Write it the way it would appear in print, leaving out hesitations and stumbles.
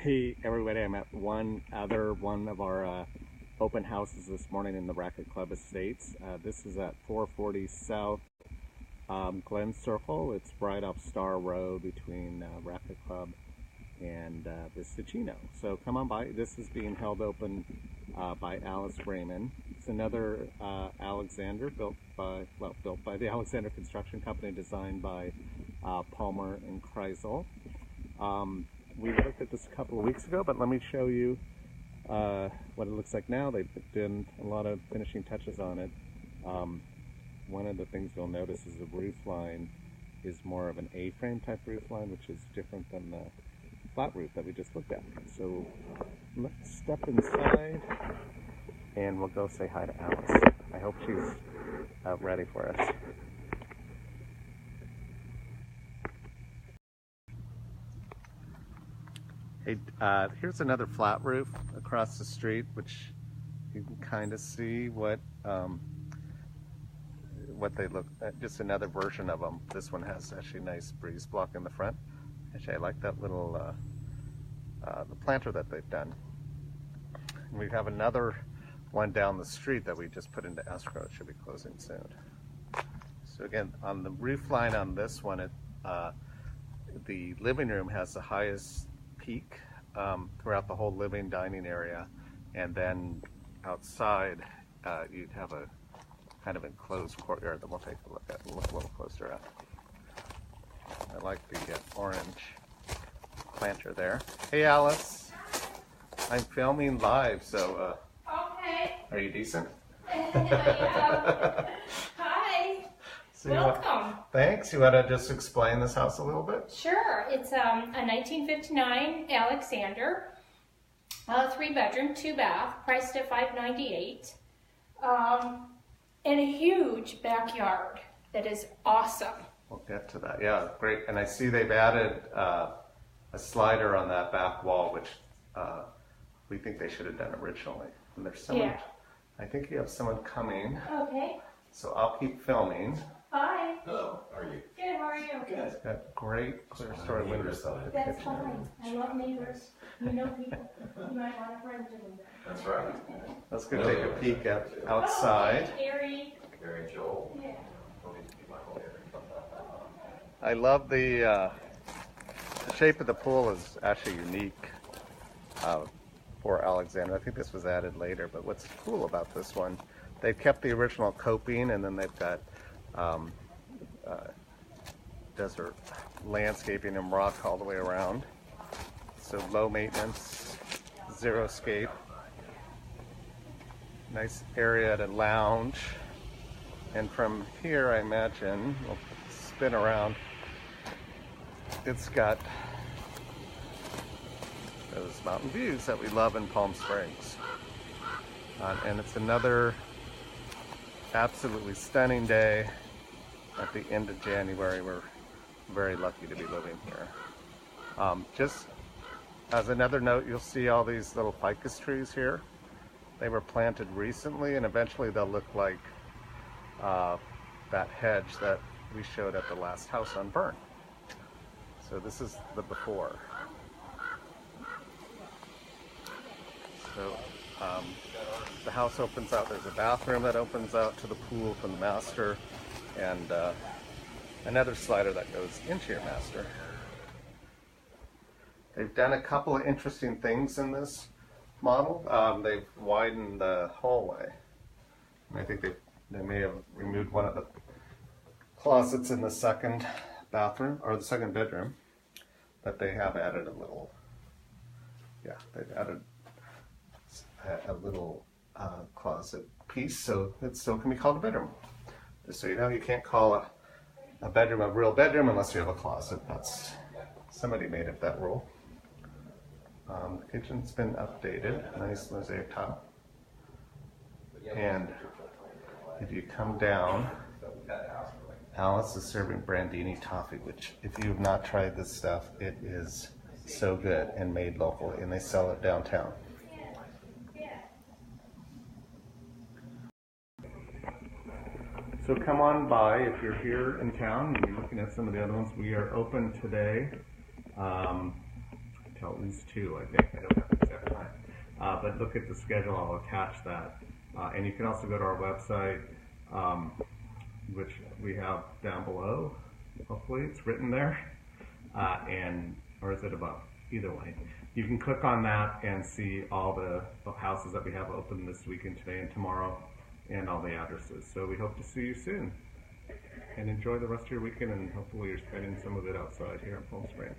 Hey everybody, I'm at one of our open houses this morning in the Racket Club Estates. This is at 440 South Glen Circle. It's right off Star Row between Racket Club and Vistacino. So come on by. This is being held open by Alice Raymond. It's another Alexander built by the Alexander Construction Company, designed by Palmer and Kreisel. We looked at this a couple of weeks ago, but let me show you what it looks like now. They've done a lot of finishing touches on it. One of the things you'll notice is the roof line is more of an A-frame type roof line, which is different than the flat roof that we just looked at. So let's step inside and we'll go say hi to Alice. I hope she's ready for us. Hey, here's another flat roof across the street, which you can kind of see what they look at. Just another version of them. This one has actually a nice breeze block in the front. Actually, I like that little the planter that they've done. And we have another one down the street that we just put into escrow. It should be closing soon. So again, on the roof line on this one, the living room has the highest peak throughout the whole living dining area, and then outside you'd have a kind of enclosed courtyard that we'll take a look at and look a little closer at. I like the orange planter there. Hey Alice, I'm filming live, so okay. Are you decent? Hi. So Welcome. Thanks. You want to just explain this house a little bit? Sure. It's a 1959 Alexander, 3-bedroom, 2-bath, priced at $598, and a huge backyard that is awesome. We'll get to that. Yeah, great. And I see they've added a slider on that back wall, which we think they should have done originally. And there's someone. Yeah. I think you have someone coming. Okay. So I'll keep filming. Hi. Hello, how are you? Good. How are you? Good. It's got great clear story windows out the That's kitchen. fine. I love neighbors. You know people. You might want a friend to them. That's right. Let's go take a peek at outside. Oh, Gary. Gary and Joel. Yeah. I love the shape of the pool is actually unique for Alexander. I think this was added later, but what's cool about this one, they've kept the original coping, and then they've got desert landscaping and rock all the way around. So low maintenance, zero scape. Nice area to lounge. And from here, I imagine, we'll spin around, it's got those mountain views that we love in Palm Springs. And it's another absolutely stunning day at the end of January. We're very lucky to be living here. Just as another note, you'll see all these little ficus trees here. They were planted recently, and eventually they'll look like that hedge that we showed at the last house on Burn. So this is the before. So the house opens out. There's a bathroom that opens out to the pool from the master, and another slider that goes into your master. They've done a couple of interesting things in this model. They've widened the hallway. And I think they may have removed one of the closets in the second bathroom, or the second bedroom, but they have added a little, they've added a little closet piece, so it still can be called a bedroom. Just so you know, you can't call a bedroom a real bedroom unless you have a closet. That's, somebody made up that rule. The kitchen's been updated, nice mosaic tile. And if you come down, Alice is serving Brandini toffee, which if you have not tried this stuff, it is so good and made locally, and they sell it downtown. So come on by if you're here in town and you're looking at some of the other ones. We are open today until at least 2, I think. I don't have the exact time. But look at the schedule, I'll attach that. And you can also go to our website, which we have down below. Hopefully it's written there. Or is it above? Either way. You can click on that and see all the houses that we have open this weekend, today and tomorrow, and all the addresses. So we hope to see you soon. And enjoy the rest of your weekend, and hopefully you're spending some of it outside here in Palm Springs.